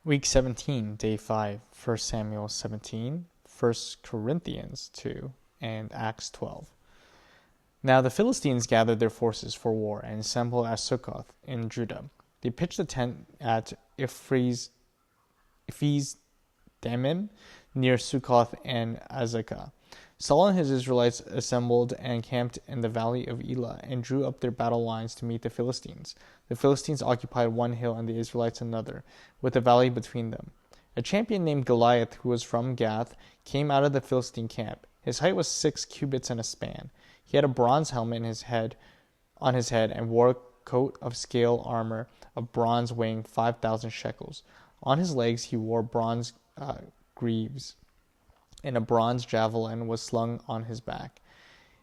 Week 17, Day 5, 1 Samuel 17, 1 Corinthians 2, and Acts 12. Now the Philistines gathered their forces for war and assembled at Succoth in Judah. They pitched a tent at Ephes Dammim near Succoth and Azekah. Saul and his Israelites assembled and camped in the valley of Elah and drew up their battle lines to meet the Philistines. The Philistines occupied one hill and the Israelites another, with the valley between them. A champion named Goliath, who was from Gath, came out of the Philistine camp. His height was 6 cubits and a span. He had a bronze helmet on his head and wore a coat of scale armor of bronze weighing 5,000 shekels. On his legs he wore bronze greaves, and a bronze javelin was slung on his back.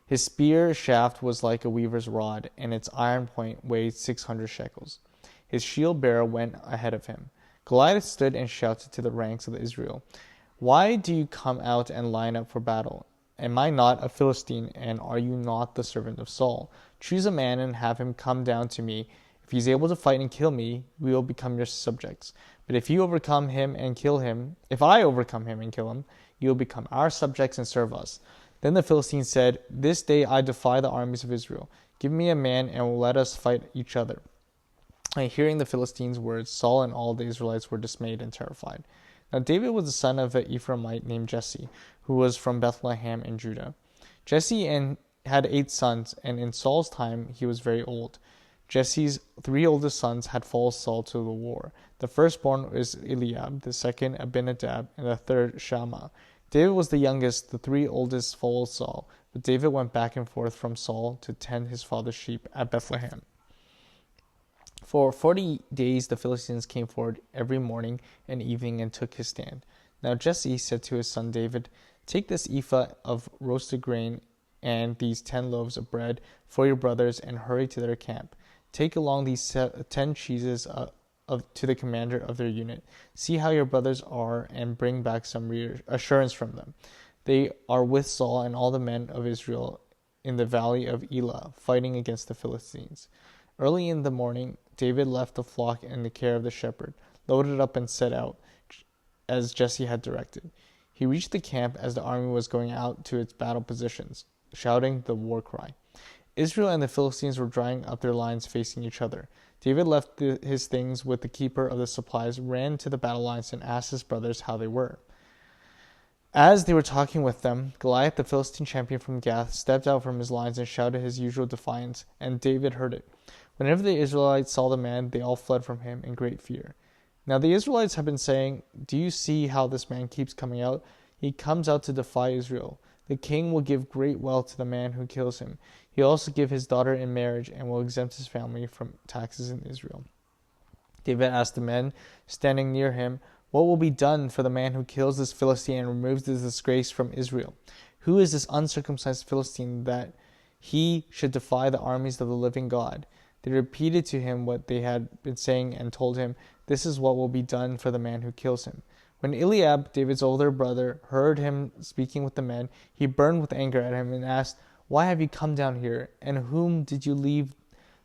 His spear shaft was like a weaver's rod, and its iron point weighed 600 shekels. His shield bearer went ahead of him. Goliath stood and shouted to the ranks of Israel, "Why do you come out and line up for battle? Am I not a Philistine, and are you not the servant of Saul? Choose a man and have him come down to me. If he is able to fight and kill me, we will become your subjects. But if I overcome him and kill him, you will become our subjects and serve us." Then the Philistines said, "This day I defy the armies of Israel. Give me a man and let us fight each other." And hearing the Philistines' words, Saul and all the Israelites were dismayed and terrified. Now David was the son of an Ephraimite named Jesse, who was from Bethlehem in Judah. Jesse had 8 sons, and in Saul's time he was very old. Jesse's 3 oldest sons had followed Saul to the war. The firstborn was Eliab, the second Abinadab, and the third Shammah. David was the youngest. The 3 oldest followed Saul, but David went back and forth from Saul to tend his father's sheep at Bethlehem. For 40 days the Philistines came forward every morning and evening and took his stand. Now Jesse said to his son David, "Take this ephah of roasted grain and these 10 loaves of bread for your brothers and hurry to their camp. Take along these 10 cheeses to the commander of their unit. See how your brothers are and bring back some reassurance from them. They are with Saul and all the men of Israel in the valley of Elah, fighting against the Philistines." Early in the morning, David left the flock in the care of the shepherd, loaded up and set out, as Jesse had directed. He reached the camp as the army was going out to its battle positions, shouting the war cry. Israel and the Philistines were drawing up their lines facing each other. David left his things with the keeper of the supplies, ran to the battle lines, and asked his brothers how they were. As they were talking with them, Goliath, the Philistine champion from Gath, stepped out from his lines and shouted his usual defiance, and David heard it. Whenever the Israelites saw the man, they all fled from him in great fear. Now the Israelites had been saying, "Do you see how this man keeps coming out? He comes out to defy Israel. The king will give great wealth to the man who kills him. He'll also give his daughter in marriage and will exempt his family from taxes in Israel." David asked the men standing near him, "What will be done for the man who kills this Philistine and removes this disgrace from Israel? Who is this uncircumcised Philistine that he should defy the armies of the living God?" They repeated to him what they had been saying and told him, "This is what will be done for the man who kills him." When Eliab, David's older brother, heard him speaking with the men, he burned with anger at him and asked, "Why have you come down here? And whom did you leave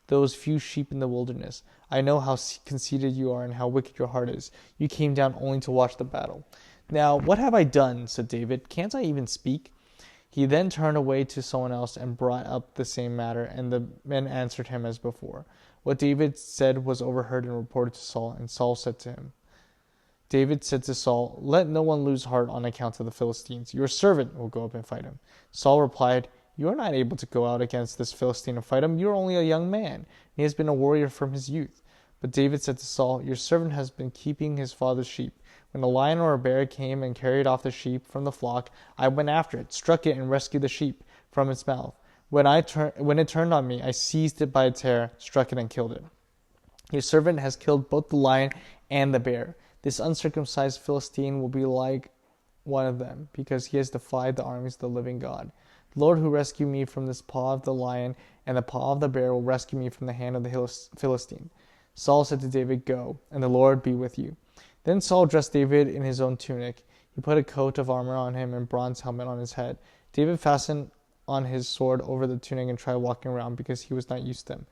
those few sheep in the wilderness? I know how conceited you are and how wicked your heart is. You came down only to watch the battle." "Now, what have I done?" said David. "Can't I even speak?" He then turned away to someone else and brought up the same matter, and the men answered him as before. What David said was overheard and reported to Saul, and David said to Saul, "Let no one lose heart on account of the Philistines. Your servant will go up and fight him." Saul replied, "You are not able to go out against this Philistine and fight him. You are only a young man, and he has been a warrior from his youth." But David said to Saul, "Your servant has been keeping his father's sheep. When a lion or a bear came and carried off the sheep from the flock, I went after it, struck it, and rescued the sheep from its mouth. When it turned on me, I seized it by its hair, struck it, and killed it. Your servant has killed both the lion and the bear. This uncircumcised Philistine will be like one of them, because he has defied the armies of the living God. The Lord who rescued me from this paw of the lion and the paw of the bear will rescue me from the hand of the Philistine." Saul said to David, "Go, and the Lord be with you." Then Saul dressed David in his own tunic. He put a coat of armor on him and a bronze helmet on his head. David fastened on his sword over the tunic and tried walking around because he was not used to them.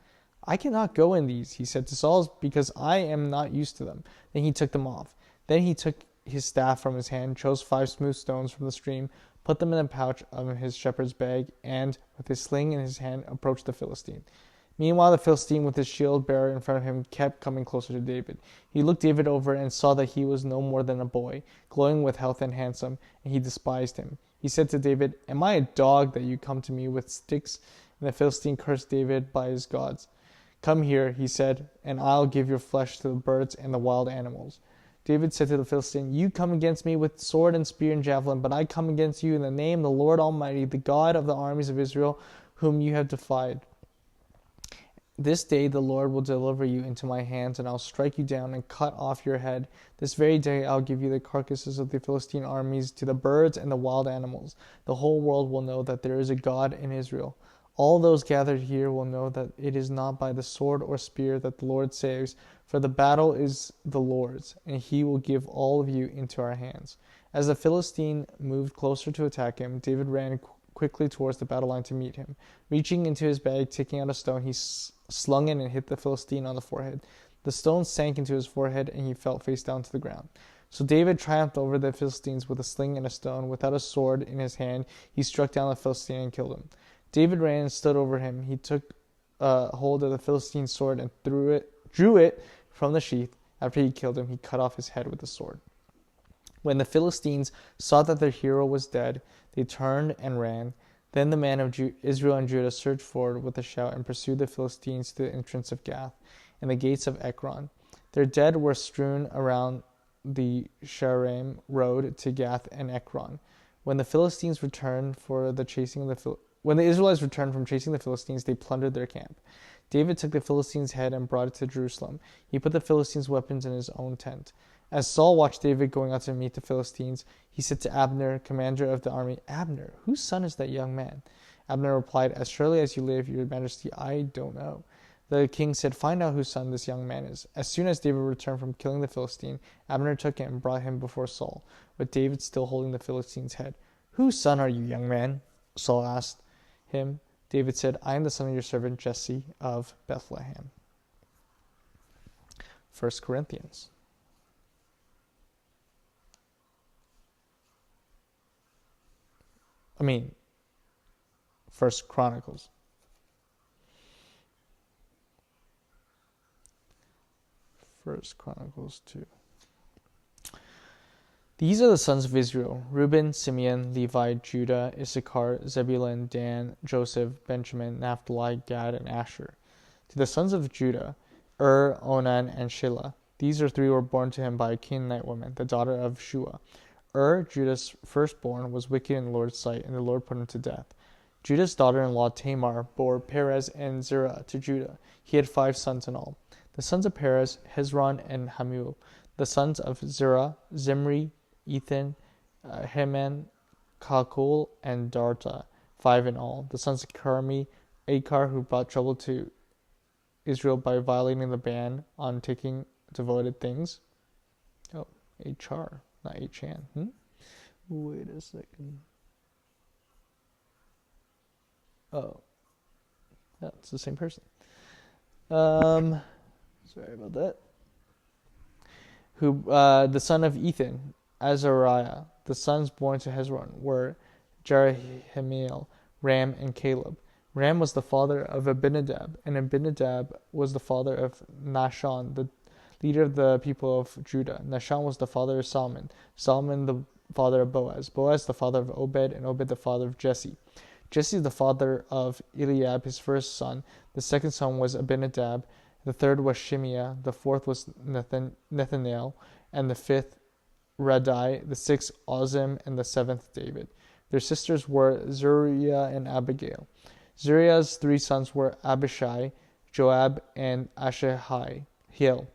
"I cannot go in these," he said to Saul, "because I am not used to them." Then he took them off. Then he took his staff from his hand, chose 5 smooth stones from the stream, put them in the pouch of his shepherd's bag, and, with his sling in his hand, approached the Philistine. Meanwhile, the Philistine, with his shield bearer in front of him, kept coming closer to David. He looked David over and saw that he was no more than a boy, glowing with health and handsome, and he despised him. He said to David, "Am I a dog that you come to me with sticks?" And the Philistine cursed David by his gods. "Come here," he said, "and I'll give your flesh to the birds and the wild animals." David said to the Philistine, "You come against me with sword and spear and javelin, but I come against you in the name of the Lord Almighty, the God of the armies of Israel, whom you have defied. This day the Lord will deliver you into my hands, and I'll strike you down and cut off your head. This very day I'll give you the carcasses of the Philistine armies to the birds and the wild animals. The whole world will know that there is a God in Israel. All those gathered here will know that it is not by the sword or spear that the Lord saves, for the battle is the Lord's, and he will give all of you into our hands." As the Philistine moved closer to attack him, David ran quickly towards the battle line to meet him. Reaching into his bag, taking out a stone, he slung it and hit the Philistine on the forehead. The stone sank into his forehead, and he fell face down to the ground. So David triumphed over the Philistines with a sling and a stone. Without a sword in his hand, he struck down the Philistine and killed him. David ran and stood over him. He took hold of the Philistine's sword and drew it from the sheath. After he killed him, he cut off his head with the sword. When the Philistines saw that their hero was dead, they turned and ran. Then the men of Israel and Judah surged forward with a shout and pursued the Philistines to the entrance of Gath and the gates of Ekron. Their dead were strewn around the Shaaraim road to Gath and Ekron. When the Israelites returned from chasing the Philistines, they plundered their camp. David took the Philistine's head and brought it to Jerusalem. He put the Philistines' weapons in his own tent. As Saul watched David going out to meet the Philistines, he said to Abner, commander of the army, "Abner, whose son is that young man?" Abner replied, "As surely as you live, your majesty, I don't know." The king said, "Find out whose son this young man is." As soon as David returned from killing the Philistine, Abner took him and brought him before Saul, with David still holding the Philistine's head. "Whose son are you, young man?" Saul asked him. David said, "I am the son of your servant Jesse of Bethlehem." 1 Corinthians. First Chronicles. First Chronicles 2. These are the sons of Israel: Reuben, Simeon, Levi, Judah, Issachar, Zebulun, Dan, Joseph, Benjamin, Naphtali, Gad, and Asher. To the sons of Judah, Onan, and Shelah. These 3 were born to him by a Canaanite woman, the daughter of Shua. Judah's firstborn, was wicked in the Lord's sight, and the Lord put him to death. Judah's daughter-in-law Tamar bore Perez and Zerah to Judah. He had 5 sons in all. The sons of Perez, Hezron and Hamul. The sons of Zerah, Zimri, Ethan, Heman, Kalkol, and Darta, 5 in all. The sons of Carmi, Achar, who brought trouble to Israel by violating the ban on taking devoted things. Oh, Achar. Not Achan. Wait a second. Oh. That's the same person. Sorry about that. The son of Ethan, Azariah. The sons born to Hezron were Jerahmeel, Ram, and Caleb. Ram was the father of Abinadab, and Abinadab was the father of Nahshon, the leader of the people of Judah. Nahshon was the father of Solomon, Solomon the father of Boaz, Boaz the father of Obed, and Obed the father of Jesse. Jesse is the father of Eliab, his first son. The second son was Abinadab, the third was Shimeah, the fourth was Nathanael, and the fifth Radai, the sixth Ozim, and the seventh David. Their sisters were Zeruiah and Abigail. Zeruiah's 3 sons were Abishai, Joab, and Asahel.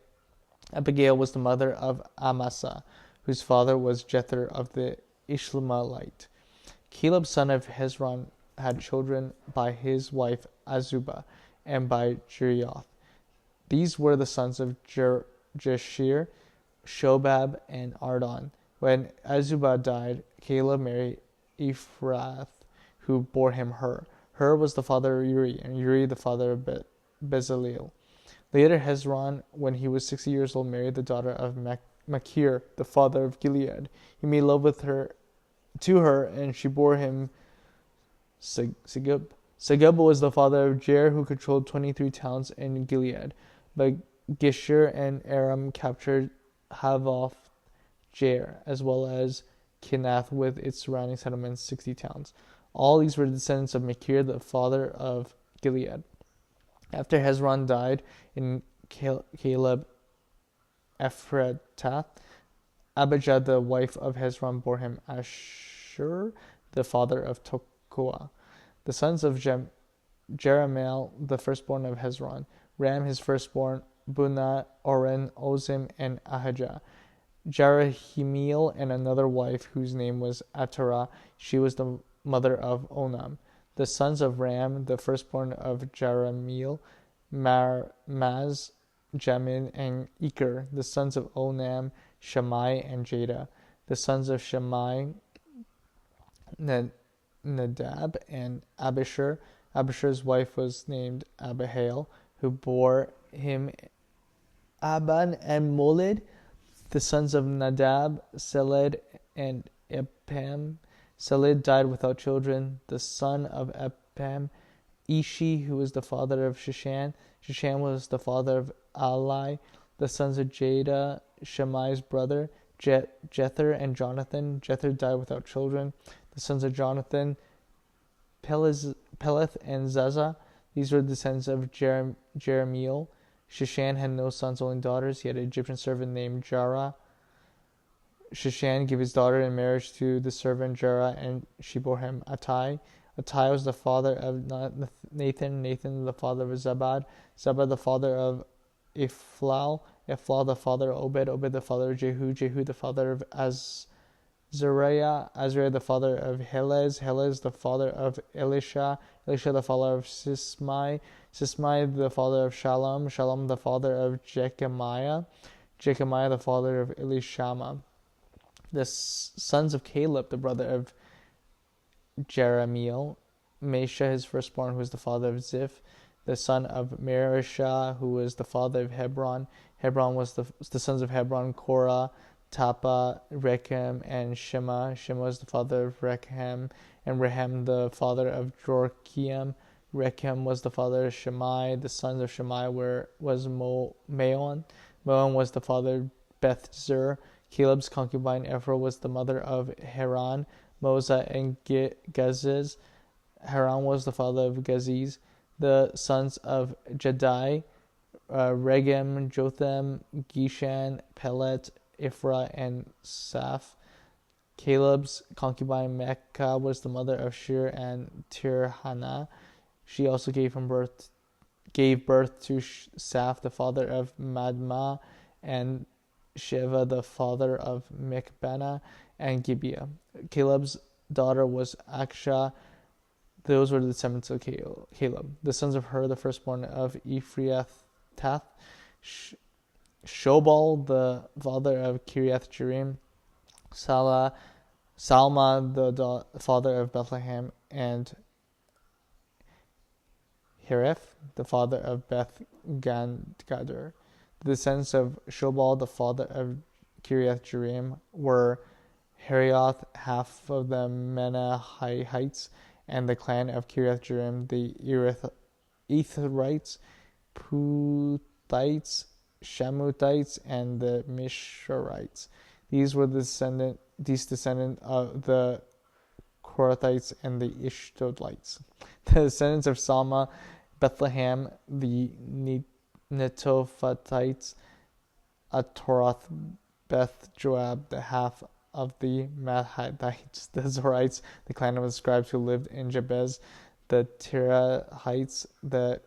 Abigail was the mother of Amasa, whose father was Jether of the Ishmaelite. Caleb, son of Hezron, had children by his wife Azubah and by Jerioth. These were the sons of Jeshir, Shobab, and Ardon. When Azubah died, Caleb married Ephrath, who bore him Hur. Hur was the father of Uri, and Uri the father of Bezaleel. Later, Hezron, when he was 60 years old, married the daughter of Machir, the father of Gilead. He made love to her, and she bore him Segub. Segub was the father of Jair, who controlled 23 towns in Gilead. But Gishur and Aram captured Havoth Jair, as well as Kinath with its surrounding settlements, 60 towns. All these were descendants of Machir, the father of Gilead. After Hezron died in Caleb Ephratah, Abijah, the wife of Hezron, bore him Ashur, the father of Tekoa. The sons of Jerahmeel, the firstborn of Hezron, Ram, his firstborn, Bunah, Oren, Ozim, and Ahijah. Jerahmeel and another wife whose name was Atarah. She was the mother of Onam. The sons of Ram, the firstborn of Jerahmeel, Maz, Jamin, and Eker. The sons of Onam, Shammai, and Jada. The sons of Shammai, Nadab, and Abishur. Abishur's wife was named Abihail, who bore him Aban and Molid. The sons of Nadab, Seled, and Epam. Seled died without children. The son of Epam, Ishi, who was the father of Shushan. Shushan was the father of Ali. The sons of Jada, Shammai's brother, Jether and Jonathan. Jether died without children. The sons of Jonathan, Peleth and Zaza. These were descendants of Jerahmeel. Shushan had no sons, only daughters. He had an Egyptian servant named Jarrah. Shushan gave his daughter in marriage to the servant Jarrah, and she bore him Attai. Attai was the father of Nathan. Nathan the father of Zabad. Zabad the father of Ephlal. Ephlal the father of Obed. Obed the father of Jehu. Jehu the father of Azariah. Azariah the father of Helez. Helez the father of Elisha. Elisha the father of Sismai. Sismai the father of Shalom. Shalom the father of Jechemiah. Jechemiah the father of Elishama. The sons of Caleb, the brother of Jerahmeel. Mesha, his firstborn, who was the father of Ziph. The son of Marishah, who was the father of Hebron. Hebron was the sons of Hebron, Korah, Tapa, Rechem, and Shema. Shema was the father of Rechem, and Rehem the father of Jorkiam. Rechem was the father of Shemai. The sons of Shemai was Maon. Maon was the father of Beth-zur. Caleb's concubine Ephra was the mother of Haran, Moza, and Gaziz. Haran was the father of Gaziz. The sons of Jadai, Regem, Jotham, Gishan, Pelet, Ephra, and Saph. Caleb's concubine Mecca was the mother of Shir and Tirhana. She also gave birth to Saph, the father of Madma, and Sheva, the father of Mechbana and Gibeah. Caleb's daughter was Aksha. Those were the descendants of Caleb. The sons of Hur, the firstborn of Ephrathah. Shobal, the father of Kiriath Jearim. Salma, the father of Bethlehem, and Hereth, the father of Beth Gader. The descendants of Shobal, the father of Kiriath Jearim, were Herioth, half of the Menahites, and the clan of Kiriath Jearim, the Etherites, Puthites, Shamuthites, and the Misharites. These were descendant of the Korathites and the Ishtodites. The descendants of Salma, Bethlehem, the Netophathites, Atoroth, Beth Joab, the half of the Mahathites, the Zorites, the clan of the scribes who lived in Jabez, the Tirahites, the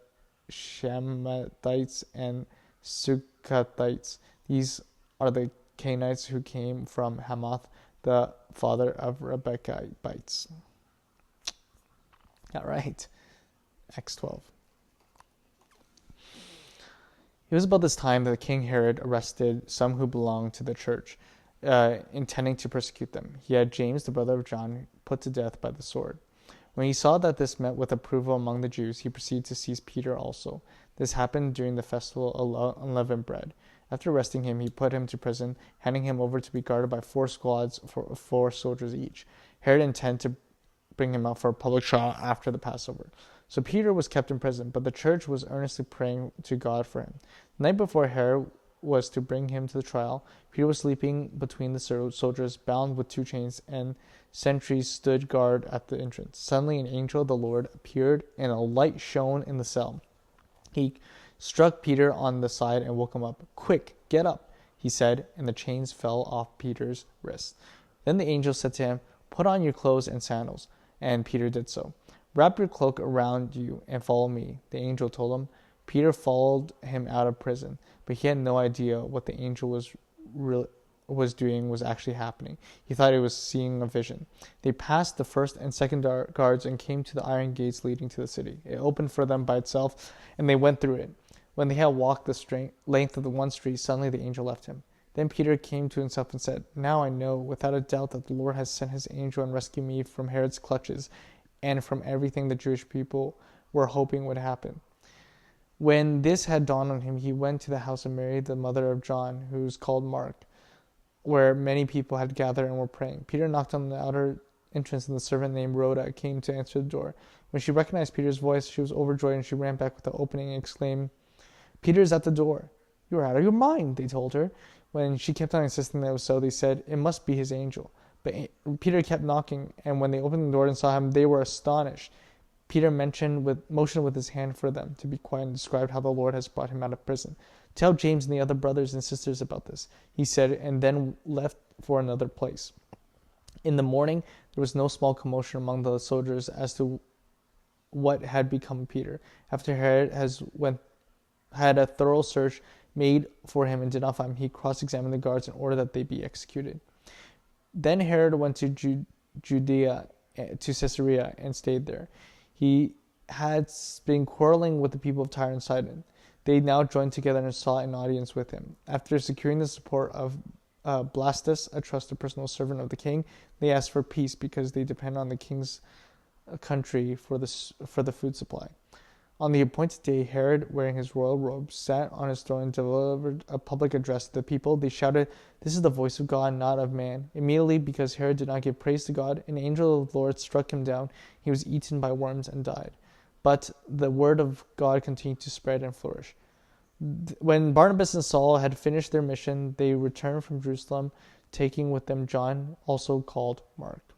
Shamathites, and Sukkothites. These are the Canaanites who came from Hamath, the father of Rebekhites. All right, Acts 12. It was about this time that King Herod arrested some who belonged to the church, intending to persecute them. He had James, the brother of John, put to death by the sword. When he saw that this met with approval among the Jews, he proceeded to seize Peter also. This happened during the festival of unleavened bread. After arresting him, he put him to prison, handing him over to be guarded by 4 squads for 4 soldiers each. Herod intended to bring him out for a public trial after the Passover. So Peter was kept in prison, but the church was earnestly praying to God for him. The night before Herod was to bring him to the trial, Peter was sleeping between the soldiers, bound with 2 chains, and sentries stood guard at the entrance. Suddenly an angel of the Lord appeared, and a light shone in the cell. He struck Peter on the side and woke him up. "Quick, get up," he said, and the chains fell off Peter's wrists. Then the angel said to him, "Put on your clothes and sandals." And Peter did so. "Wrap your cloak around you and follow me," the angel told him. Peter followed him out of prison, but he had no idea what the angel was doing was actually happening. He thought he was seeing a vision. They passed the first and second guards and came to the iron gates leading to the city. It opened for them by itself, and they went through it. When they had walked the length of the one street, suddenly the angel left him. Then Peter came to himself and said, "Now I know without a doubt that the Lord has sent his angel and rescued me from Herod's clutches and from everything the Jewish people were hoping would happen." When this had dawned on him, he went to the house of Mary, the mother of John, who was called Mark, where many people had gathered and were praying. Peter knocked on the outer entrance, and the servant named Rhoda came to answer the door. When she recognized Peter's voice, she was overjoyed, and she ran back with the opening and exclaimed, "Peter is at the door." "You are out of your mind," they told her. When she kept on insisting that it was so, they said, "It must be his angel." But Peter kept knocking, and when they opened the door and saw him, they were astonished. Peter motioned with his hand for them to be quiet and described how the Lord has brought him out of prison. "Tell James and the other brothers and sisters about this," he said, and then left for another place. In the morning, there was no small commotion among the soldiers as to what had become of Peter. After Herod had a thorough search made for him and did not find him, he cross-examined the guards in order that they be executed. Then Herod went to Judea, to Caesarea, and stayed there. He had been quarreling with the people of Tyre and Sidon. They now joined together and sought an audience with him. After securing the support of Blastus, a trusted personal servant of the king, they asked for peace because they depend on the king's country for the food supply. On the appointed day, Herod, wearing his royal robes, sat on his throne and delivered a public address to the people. They shouted, "This is the voice of God, not of man." Immediately, because Herod did not give praise to God, an angel of the Lord struck him down. He was eaten by worms and died. But the word of God continued to spread and flourish. When Barnabas and Saul had finished their mission, they returned from Jerusalem, taking with them John, also called Mark.